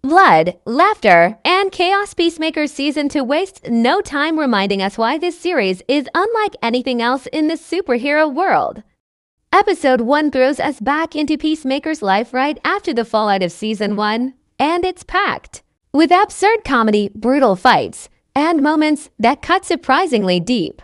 Blood, laughter, and chaos. Peacemaker Season 2 wastes no time reminding us why this series is unlike anything else in the superhero world. Episode 1 throws us back into Peacemaker's life right after the fallout of Season 1, and it's packed with absurd comedy, brutal fights, and moments that cut surprisingly deep.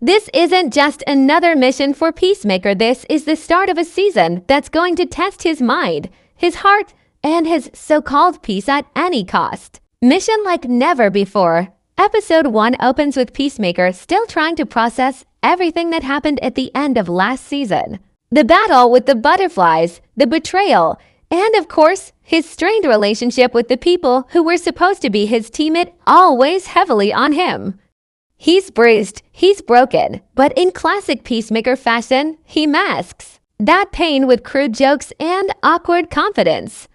This isn't just another mission for Peacemaker. This is the start of a season that's going to test his mind, his heart, and his so-called peace at any cost. Mission like never before. Episode 1 opens with Peacemaker still trying to process everything that happened at the end of last season. The battle with the butterflies, the betrayal, and of course, his strained relationship with the people who were supposed to be his teammate all weighs heavily on him. He's bruised, he's broken, but in classic Peacemaker fashion, he masks that pain with crude jokes and awkward confidence.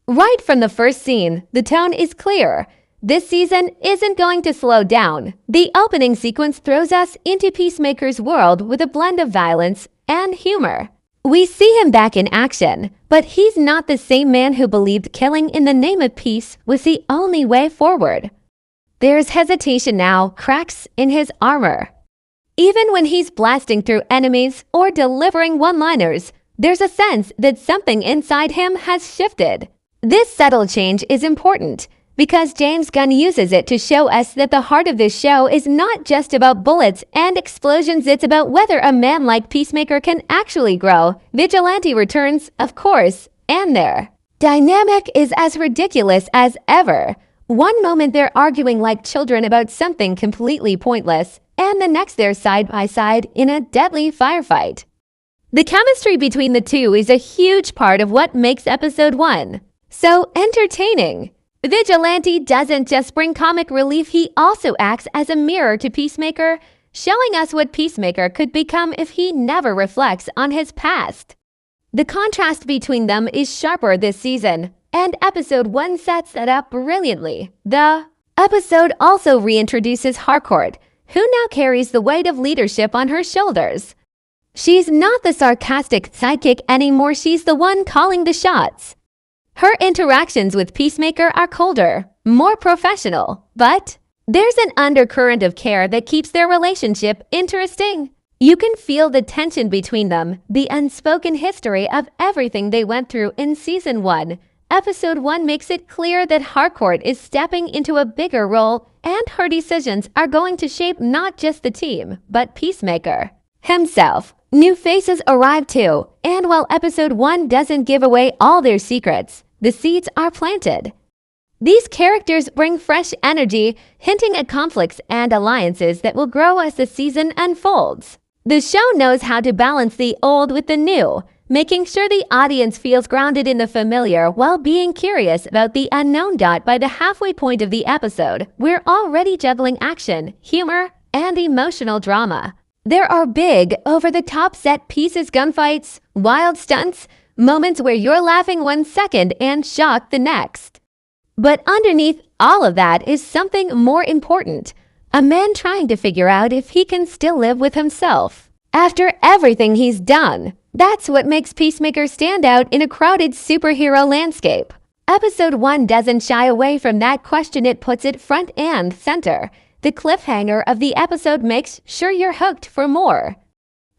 Right from the first scene, the tone is clear. This season isn't going to slow down. The opening sequence throws us into Peacemaker's world with a blend of violence and humor. We see him back in action, but he's not the same man who believed killing in the name of peace was the only way forward. There's hesitation now, cracks in his armor. Even when he's blasting through enemies or delivering one-liners, there's a sense that something inside him has shifted. This subtle change is important because James Gunn uses it to show us that the heart of this show is not just about bullets and explosions, it's about whether a man like Peacemaker can actually grow. Vigilante returns, of course, and their dynamic is as ridiculous as ever. One moment they're arguing like children about something completely pointless, and the next they're side by side in a deadly firefight. The chemistry between the two is a huge part of what makes episode 1 so entertaining. Vigilante doesn't just bring comic relief, he also acts as a mirror to Peacemaker, showing us what Peacemaker could become if he never reflects on his past. The contrast between them is sharper this season, and episode 1 sets that up brilliantly. The episode also reintroduces Harcourt, who now carries the weight of leadership on her shoulders. She's not the sarcastic sidekick anymore, she's the one calling the shots. Her interactions with Peacemaker are colder, more professional, but there's an undercurrent of care that keeps their relationship interesting. You can feel the tension between them, the unspoken history of everything they went through in Season 1. Episode 1 makes it clear that Harcourt is stepping into a bigger role, and her decisions are going to shape not just the team, but Peacemaker himself. New faces arrive too, and while episode 1 doesn't give away all their secrets, the seeds are planted. These characters bring fresh energy, hinting at conflicts and alliances that will grow as the season unfolds. The show knows how to balance the old with the new, making sure the audience feels grounded in the familiar while being curious about the unknown. By the halfway point of the episode, we're already juggling action, humor, and emotional drama. There are big, over-the-top set pieces, gunfights, wild stunts, moments where you're laughing 1 second and shocked the next. But underneath all of that is something more important. A man trying to figure out if he can still live with himself after everything he's done. That's what makes Peacemaker stand out in a crowded superhero landscape. Episode 1 doesn't shy away from that question, it puts it front and center. The cliffhanger of the episode makes sure you're hooked for more.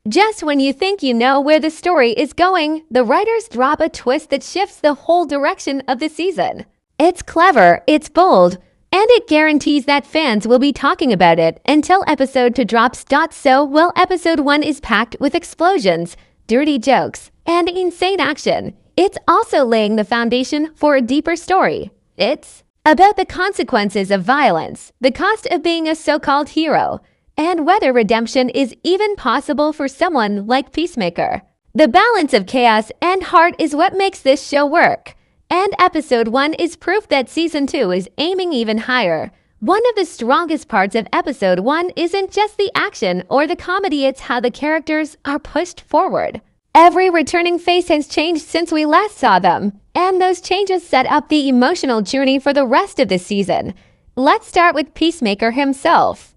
Just when you think you know where the story is going, the writers drop a twist that shifts the whole direction of the season. It's clever, it's bold, and it guarantees that fans will be talking about it until episode 2 drops. So while episode 1 is packed with explosions, dirty jokes, and insane action, it's also laying the foundation for a deeper story. It's about the consequences of violence, the cost of being a so-called hero, and whether redemption is even possible for someone like Peacemaker. The balance of chaos and heart is what makes this show work, and episode 1 is proof that season 2 is aiming even higher. One of the strongest parts of episode 1 isn't just the action or the comedy, it's how the characters are pushed forward. Every returning face has changed since we last saw them, and those changes set up the emotional journey for the rest of the season. Let's start with Peacemaker himself.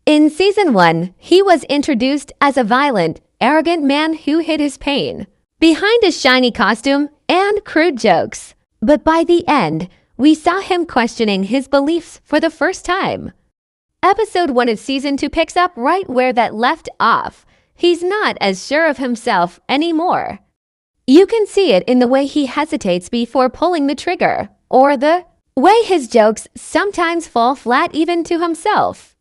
In Season 1, he was introduced as a violent, arrogant man who hid his pain behind a shiny costume and crude jokes. But by the end, we saw him questioning his beliefs for the first time. Episode 1 of Season 2 picks up right where that left off. He's not as sure of himself anymore. You can see it in the way he hesitates before pulling the trigger, or the way his jokes sometimes fall flat even to himself.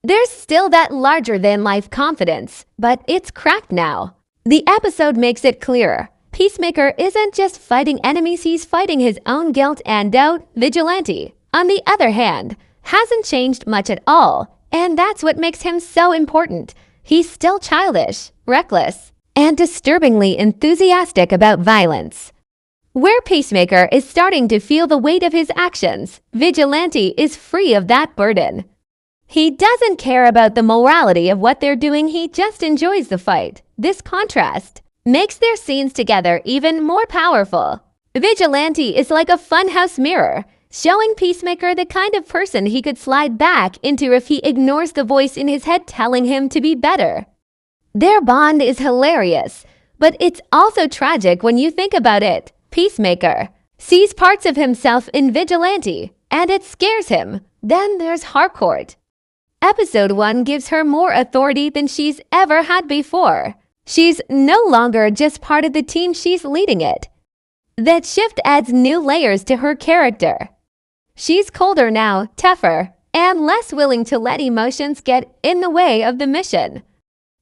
There's still that larger-than-life confidence, but it's cracked now. The episode makes it clear. Peacemaker isn't just fighting enemies, he's fighting his own guilt and doubt. Vigilante, on the other hand, hasn't changed much at all, and that's what makes him so important. He's still childish, reckless, and disturbingly enthusiastic about violence. Where Peacemaker is starting to feel the weight of his actions, Vigilante is free of that burden. He doesn't care about the morality of what they're doing, he just enjoys the fight. This contrast makes their scenes together even more powerful. Vigilante is like a funhouse mirror, showing Peacemaker the kind of person he could slide back into if he ignores the voice in his head telling him to be better. Their bond is hilarious, but it's also tragic when you think about it. Peacemaker sees parts of himself in Vigilante, and it scares him. Then there's Harcourt. Episode 1 gives her more authority than she's ever had before. She's no longer just part of the team, she's leading it. That shift adds new layers to her character. She's colder now, tougher, and less willing to let emotions get in the way of the mission.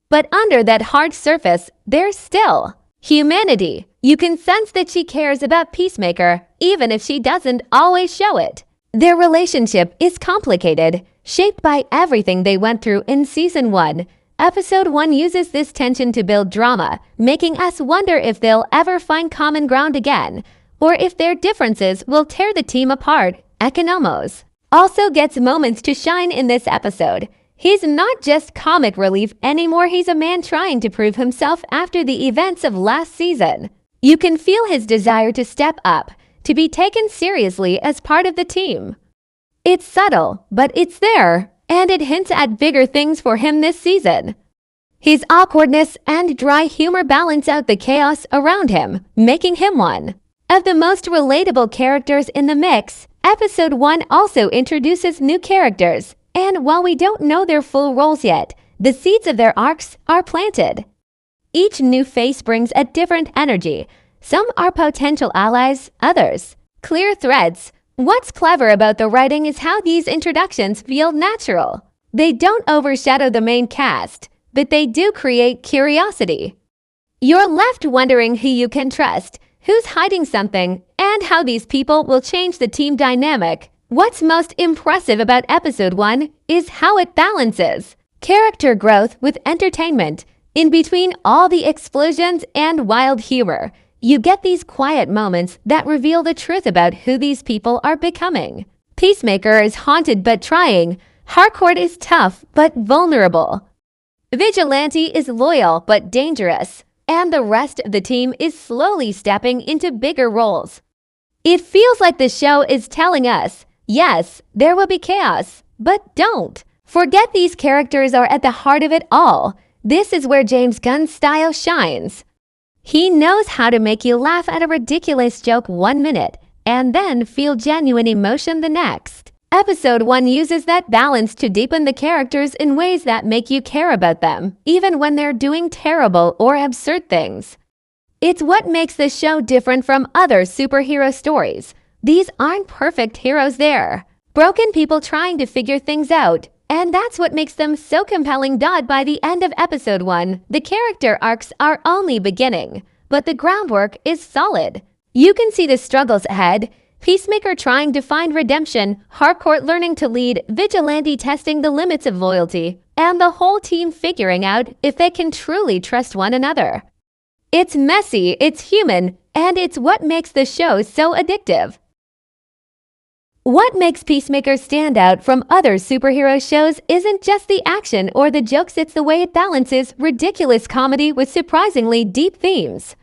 But under that hard surface, there's still humanity. You can sense that she cares about Peacemaker, even if she doesn't always show it. Their relationship is complicated, shaped by everything they went through in Season 1. Episode 1 uses this tension to build drama, making us wonder if they'll ever find common ground again, or if their differences will tear the team apart. Economos also gets moments to shine in this episode. He's not just comic relief anymore, he's a man trying to prove himself after the events of last season. You can feel his desire to step up, to be taken seriously as part of the team. It's subtle, but it's there, and it hints at bigger things for him this season. His awkwardness and dry humor balance out the chaos around him, making him one of the most relatable characters in the mix. Episode 1 also introduces new characters, and while we don't know their full roles yet, the seeds of their arcs are planted. Each new face brings a different energy. Some are potential allies, others clear threats. What's clever about the writing is how these introductions feel natural. They don't overshadow the main cast, but they do create curiosity. You're left wondering who you can trust, who's hiding something, and how these people will change the team dynamic. What's most impressive about Episode 1 is how it balances character growth with entertainment. In between all the explosions and wild humor, you get these quiet moments that reveal the truth about who these people are becoming. Peacemaker is haunted but trying. Harcourt is tough but vulnerable. Vigilante is loyal but dangerous. And the rest of the team is slowly stepping into bigger roles. It feels like the show is telling us, yes, there will be chaos, but don't forget these characters are at the heart of it all. This is where James Gunn's style shines. He knows how to make you laugh at a ridiculous joke 1 minute and then feel genuine emotion the next. Episode 1 uses that balance to deepen the characters in ways that make you care about them, even when they're doing terrible or absurd things. It's what makes the show different from other superhero stories. These aren't perfect heroes there. Broken people trying to figure things out, and that's what makes them so compelling. By the end of Episode 1, the character arcs are only beginning, but the groundwork is solid. You can see the struggles ahead. Peacemaker trying to find redemption, Harcourt learning to lead, Vigilante testing the limits of loyalty, and the whole team figuring out if they can truly trust one another. It's messy, it's human, and it's what makes the show so addictive. What makes Peacemaker stand out from other superhero shows isn't just the action or the jokes, it's the way it balances ridiculous comedy with surprisingly deep themes.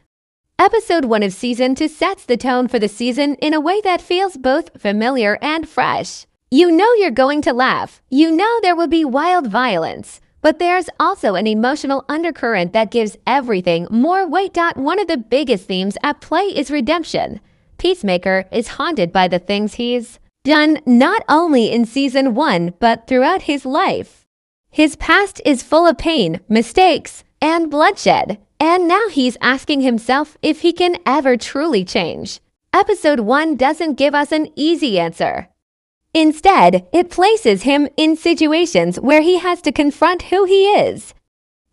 Episode 1 of Season 2 sets the tone for the season in a way that feels both familiar and fresh. You know you're going to laugh. You know there will be wild violence. But there's also an emotional undercurrent that gives everything more weight. One of the biggest themes at play is redemption. Peacemaker is haunted by the things he's done not only in Season 1 but throughout his life. His past is full of pain, mistakes, and bloodshed, and now he's asking himself if he can ever truly change. Episode 1 doesn't give us an easy answer. Instead, it places him in situations where he has to confront who he is.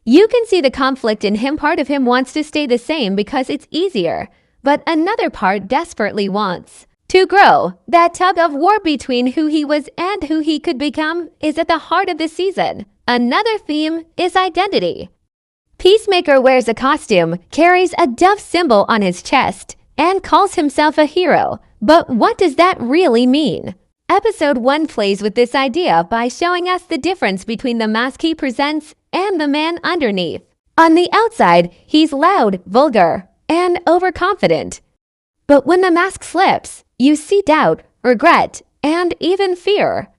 You can see the conflict in him. Part of him wants to stay the same because it's easier, but another part desperately wants to grow. That tug of war between who he was and who he could become is at the heart of the season. Another theme is identity. Peacemaker wears a costume, carries a dove symbol on his chest, and calls himself a hero. But what does that really mean? Episode 1 plays with this idea by showing us the difference between the mask he presents and the man underneath. On the outside, he's loud, vulgar, and overconfident. But when the mask slips, you see doubt, regret, and even fear.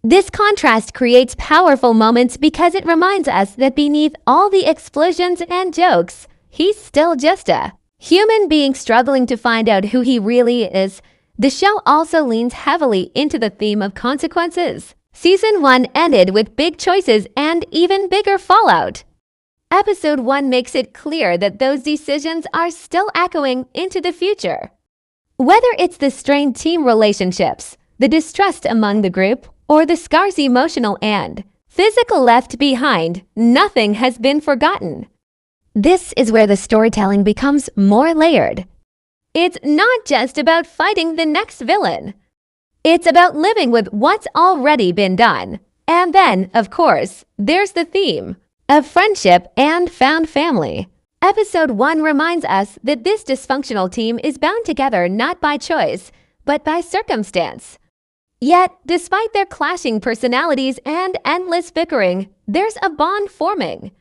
This contrast creates powerful moments because it reminds us that beneath all the explosions and jokes, he's still just a human being struggling to find out who he really is. The show also leans heavily into the theme of consequences. Season 1 ended with big choices and even bigger fallout. Episode 1 makes it clear that those decisions are still echoing into the future. Whether it's the strained team relationships, the distrust among the group, or the scarce emotional and physical left behind, nothing has been forgotten. This is where the storytelling becomes more layered. It's not just about fighting the next villain. It's about living with what's already been done. And then, of course, there's the theme of friendship and found family. Episode 1 reminds us that this dysfunctional team is bound together not by choice, but by circumstance. Yet, despite their clashing personalities and endless bickering, there's a bond forming.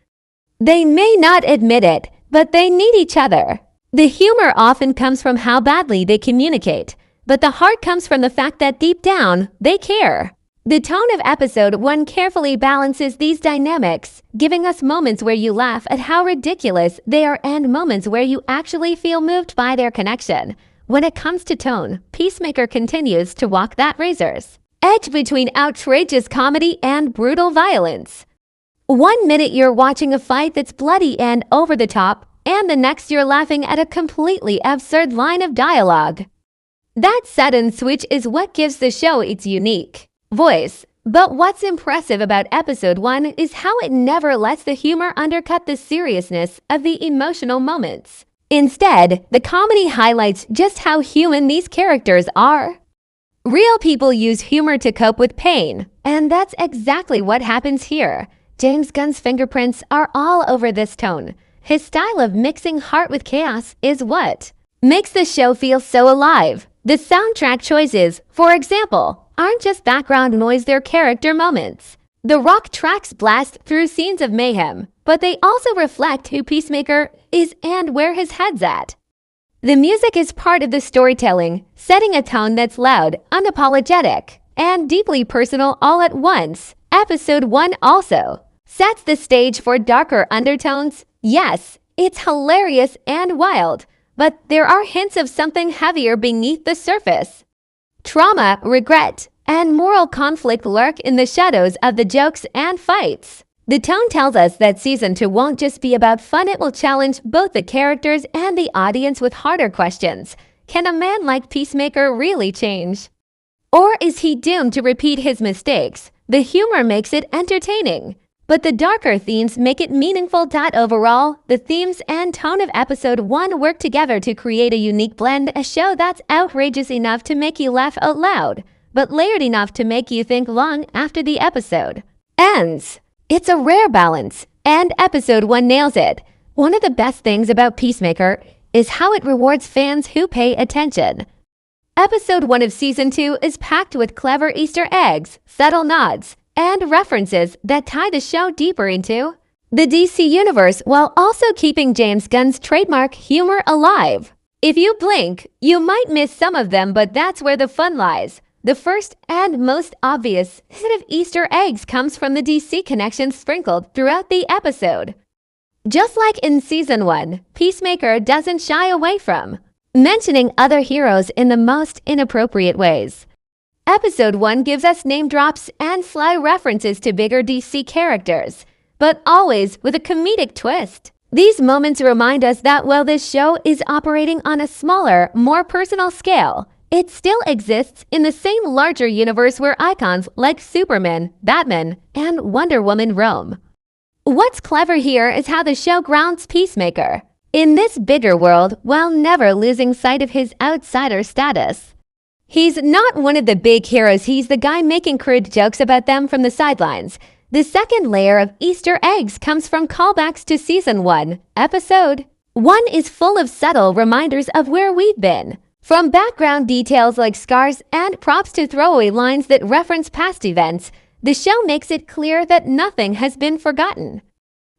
They may not admit it, but they need each other. The humor often comes from how badly they communicate, but the heart comes from the fact that deep down, they care. The tone of episode 1 carefully balances these dynamics, giving us moments where you laugh at how ridiculous they are and moments where you actually feel moved by their connection. When it comes to tone, Peacemaker continues to walk that razor's edge between outrageous comedy and brutal violence. One minute you're watching a fight that's bloody and over the top, and the next you're laughing at a completely absurd line of dialogue. That sudden switch is what gives the show its unique voice. But what's impressive about episode 1 is how it never lets the humor undercut the seriousness of the emotional moments. Instead, the comedy highlights just how human these characters are. Real people use humor to cope with pain, and that's exactly what happens here. James Gunn's fingerprints are all over this tone. His style of mixing heart with chaos is what makes the show feel so alive. The soundtrack choices, for example, aren't just background noise, they're character moments. The rock tracks blast through scenes of mayhem, but they also reflect who Peacemaker is and where his head's at. The music is part of the storytelling, setting a tone that's loud, unapologetic, and deeply personal all at once. Episode 1 also sets the stage for darker undertones. Yes, it's hilarious and wild, but there are hints of something heavier beneath the surface. Trauma, regret, and moral conflict lurk in the shadows of the jokes and fights. The tone tells us that Season 2 won't just be about fun, it will challenge both the characters and the audience with harder questions. Can a man like Peacemaker really change? Or is he doomed to repeat his mistakes? The humor makes it entertaining, but the darker themes make it meaningful. Overall, the themes and tone of episode 1 work together to create a unique blend, a show that's outrageous enough to make you laugh out loud, but layered enough to make you think long after the episode ends. It's a rare balance, and episode 1 nails it. One of the best things about Peacemaker is how it rewards fans who pay attention. Episode 1 of Season 2 is packed with clever Easter eggs, subtle nods, and references that tie the show deeper into the DC universe while also keeping James Gunn's trademark humor alive. If you blink, you might miss some of them, but that's where the fun lies. The first and most obvious set of Easter eggs comes from the DC connection sprinkled throughout the episode. Just like in Season 1, Peacemaker doesn't shy away from mentioning other heroes in the most inappropriate ways. Episode 1 gives us name drops and sly references to bigger DC characters, but always with a comedic twist. These moments remind us that while this show is operating on a smaller, more personal scale, it still exists in the same larger universe where icons like Superman, Batman, and Wonder Woman roam. What's clever here is how the show grounds Peacemaker in this bigger world while never losing sight of his outsider status. He's not one of the big heroes, he's the guy making crude jokes about them from the sidelines. The second layer of Easter eggs comes from callbacks to Season 1, Episode 1 is full of subtle reminders of where we've been. From background details like scars and props to throwaway lines that reference past events, the show makes it clear that nothing has been forgotten.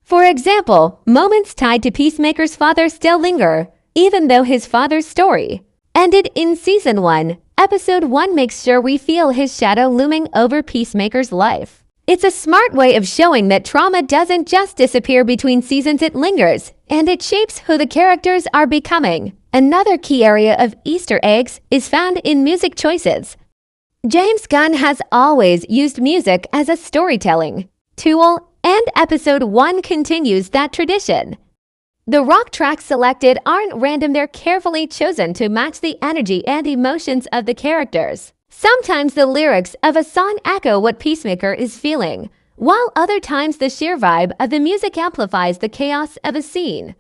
For example, moments tied to Peacemaker's father still linger, even though his father's story ended in Season 1. Episode 1 makes sure we feel his shadow looming over Peacemaker's life. It's a smart way of showing that trauma doesn't just disappear between seasons, it lingers, and it shapes who the characters are becoming. Another key area of Easter eggs is found in music choices. James Gunn has always used music as a storytelling tool, and Episode 1 continues that tradition. The rock tracks selected aren't random, they're carefully chosen to match the energy and emotions of the characters. Sometimes the lyrics of a song echo what Peacemaker is feeling, while other times the sheer vibe of the music amplifies the chaos of a scene.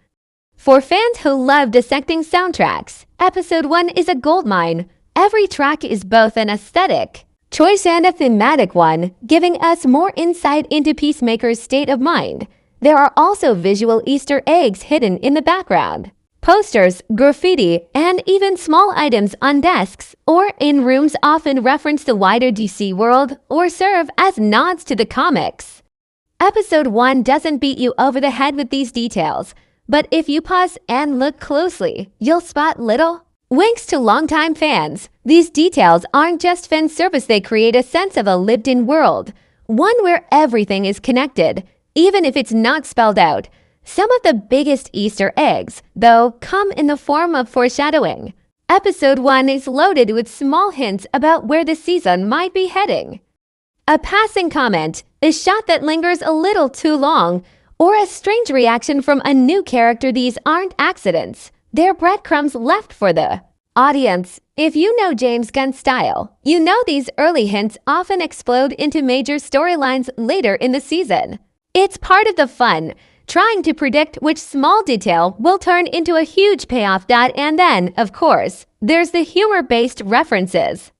For fans who love dissecting soundtracks, Episode 1 is a goldmine. Every track is both an aesthetic choice and a thematic one, giving us more insight into Peacemaker's state of mind. There are also visual Easter eggs hidden in the background. Posters, graffiti, and even small items on desks or in rooms often reference the wider DC world or serve as nods to the comics. Episode 1 doesn't beat you over the head with these details, but if you pause and look closely, you'll spot little winks to longtime fans. These details aren't just fan service, they create a sense of a lived-in world, one where everything is connected, even if it's not spelled out. Some of the biggest Easter eggs, though, come in the form of foreshadowing. Episode 1 is loaded with small hints about where the season might be heading. A passing comment, a shot that lingers a little too long, or a strange reaction from a new character, these aren't accidents. They're breadcrumbs left for the audience. If you know James Gunn's style, you know these early hints often explode into major storylines later in the season. It's part of the fun, trying to predict which small detail will turn into a huge payoff. And then, of course, there's the humor-based references.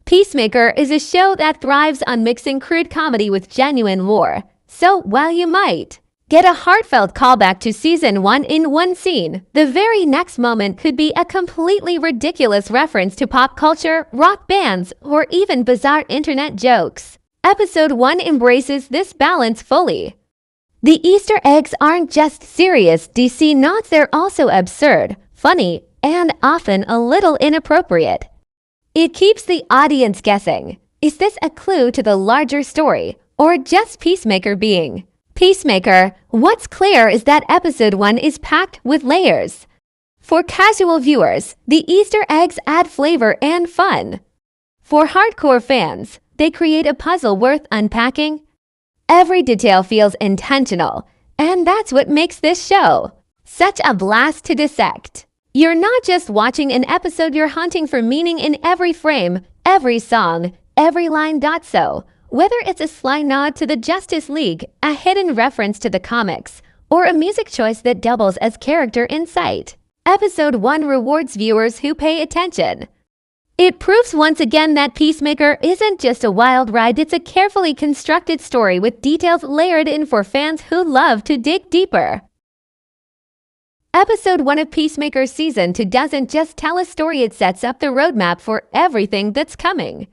Peacemaker is a show that thrives on mixing crude comedy with genuine lore. So while you might get a heartfelt callback to Season 1 in one scene, the very next moment could be a completely ridiculous reference to pop culture, rock bands, or even bizarre internet jokes. Episode 1 embraces this balance fully. The Easter eggs aren't just serious DC nods, they're also absurd, funny, and often a little inappropriate. It keeps the audience guessing. Is this a clue to the larger story, or just Peacemaker being Peacemaker? What's clear is that Episode 1 is packed with layers. For casual viewers, the Easter eggs add flavor and fun. For hardcore fans, they create a puzzle worth unpacking. Every detail feels intentional, and that's what makes this show such a blast to dissect. You're not just watching an episode, you're hunting for meaning in every frame, every song, every line. So, whether it's a sly nod to the Justice League, a hidden reference to the comics, or a music choice that doubles as character insight, Episode 1 rewards viewers who pay attention. It proves once again that Peacemaker isn't just a wild ride, it's a carefully constructed story with details layered in for fans who love to dig deeper. Episode 1 of Peacemaker's Season 2 doesn't just tell a story, it sets up the roadmap for everything that's coming.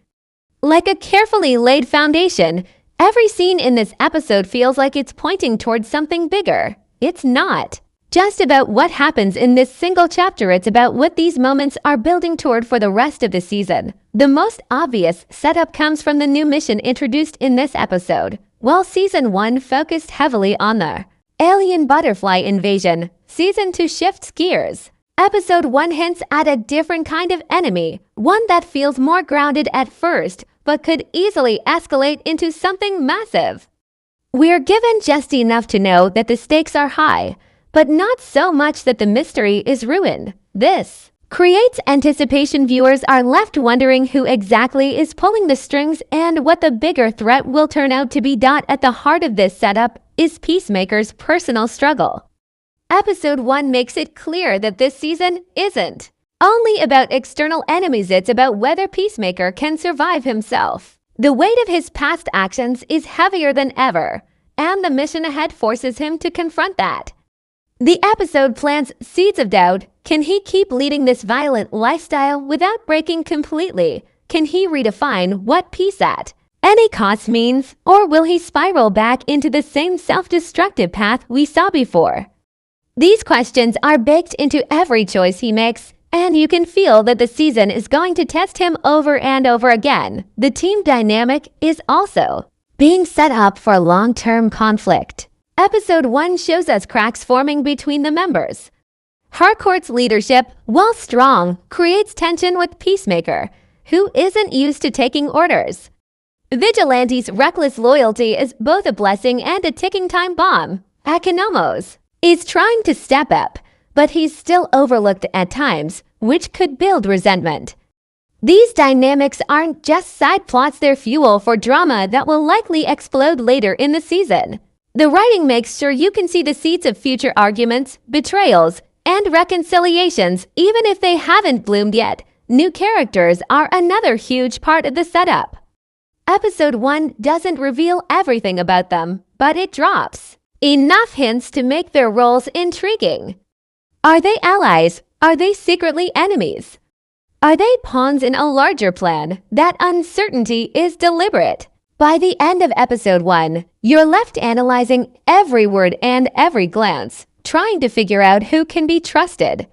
Like a carefully laid foundation, every scene in this episode feels like it's pointing towards something bigger. It's not just about what happens in this single chapter, it's about what these moments are building toward for the rest of the season. The most obvious setup comes from the new mission introduced in this episode. While Season 1 focused heavily on the alien butterfly invasion, Season 2 shifts gears. Episode 1 hints at a different kind of enemy, one that feels more grounded at first, but could easily escalate into something massive. We're given just enough to know that the stakes are high, but not so much that the mystery is ruined. This creates anticipation. Viewers are left wondering who exactly is pulling the strings and what the bigger threat will turn out to be. At the heart of this setup is Peacemaker's personal struggle. Episode 1 makes it clear that this season isn't only about external enemies, it's about whether Peacemaker can survive himself. The weight of his past actions is heavier than ever, and the mission ahead forces him to confront that. The episode plants seeds of doubt. Can he keep leading this violent lifestyle without breaking completely? Can he redefine what peace at any cost means, or will he spiral back into the same self-destructive path we saw before? These questions are baked into every choice he makes, and you can feel that the season is going to test him over and over again. The team dynamic is also being set up for long-term conflict. Episode 1 shows us cracks forming between the members. Harcourt's leadership, while strong, creates tension with Peacemaker, who isn't used to taking orders. Vigilante's reckless loyalty is both a blessing and a ticking time bomb. Akinomos is trying to step up, but he's still overlooked at times, which could build resentment. These dynamics aren't just side plots, they're fuel for drama that will likely explode later in the season. The writing makes sure you can see the seeds of future arguments, betrayals, and reconciliations, even if they haven't bloomed yet. New characters are another huge part of the setup. Episode 1 doesn't reveal everything about them, but it drops enough hints to make their roles intriguing. Are they allies? Are they secretly enemies? Are they pawns in a larger plan? That uncertainty is deliberate. By the end of episode 1, you're left analyzing every word and every glance, trying to figure out who can be trusted.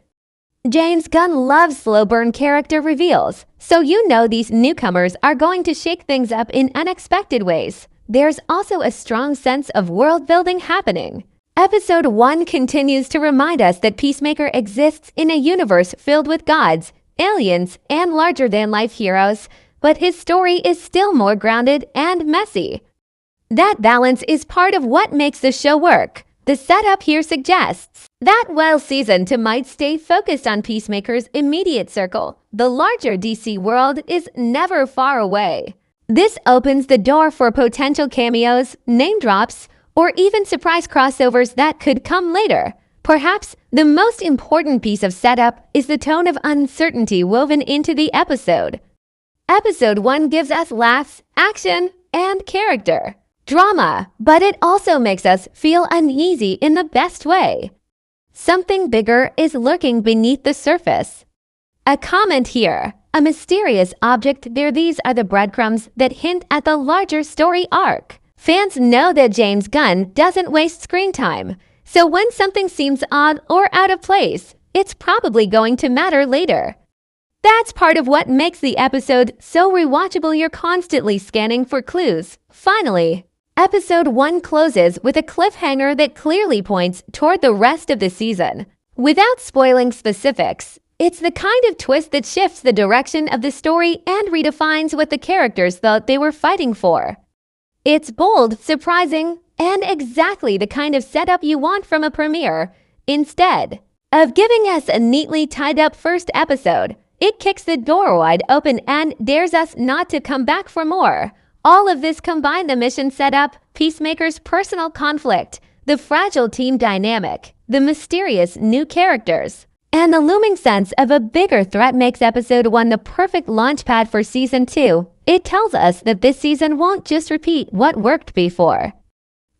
James Gunn loves slow burn character reveals, so you know these newcomers are going to shake things up in unexpected ways. There's also a strong sense of world building happening. Episode 1 continues to remind us that Peacemaker exists in a universe filled with gods, aliens, and larger-than-life heroes, but his story is still more grounded and messy. That balance is part of what makes the show work. The setup here suggests that while Season 2 might stay focused on Peacemaker's immediate circle, the larger DC world is never far away. This opens the door for potential cameos, name drops, or even surprise crossovers that could come later. Perhaps the most important piece of setup is the tone of uncertainty woven into the episode. Episode 1 gives us laughs, action, and character drama, but it also makes us feel uneasy in the best way. Something bigger is lurking beneath the surface. A comment here. A mysterious object there. These are the breadcrumbs that hint at the larger story arc. Fans know that James Gunn doesn't waste screen time, so when something seems odd or out of place, it's probably going to matter later. That's part of what makes the episode so rewatchable. You're constantly scanning for clues. Finally, episode 1 closes with a cliffhanger that clearly points toward the rest of the season. Without spoiling specifics, it's the kind of twist that shifts the direction of the story and redefines what the characters thought they were fighting for. It's bold, surprising, and exactly the kind of setup you want from a premiere. Instead of giving us a neatly tied-up first episode, it kicks the door wide open and dares us not to come back for more. All of this combined: the mission setup, Peacemaker's personal conflict, the fragile team dynamic, the mysterious new characters, and the looming sense of a bigger threat makes episode 1 the perfect launchpad for season 2. It tells us that this season won't just repeat what worked before.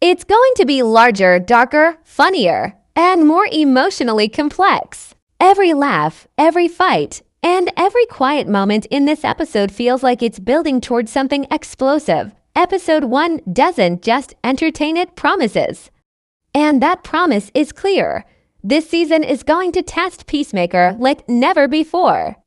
It's going to be larger, darker, funnier, and more emotionally complex. Every laugh, every fight, and every quiet moment in this episode feels like it's building towards something explosive. Episode 1 doesn't just entertain, it promises. And that promise is clear. This season is going to test Peacemaker like never before.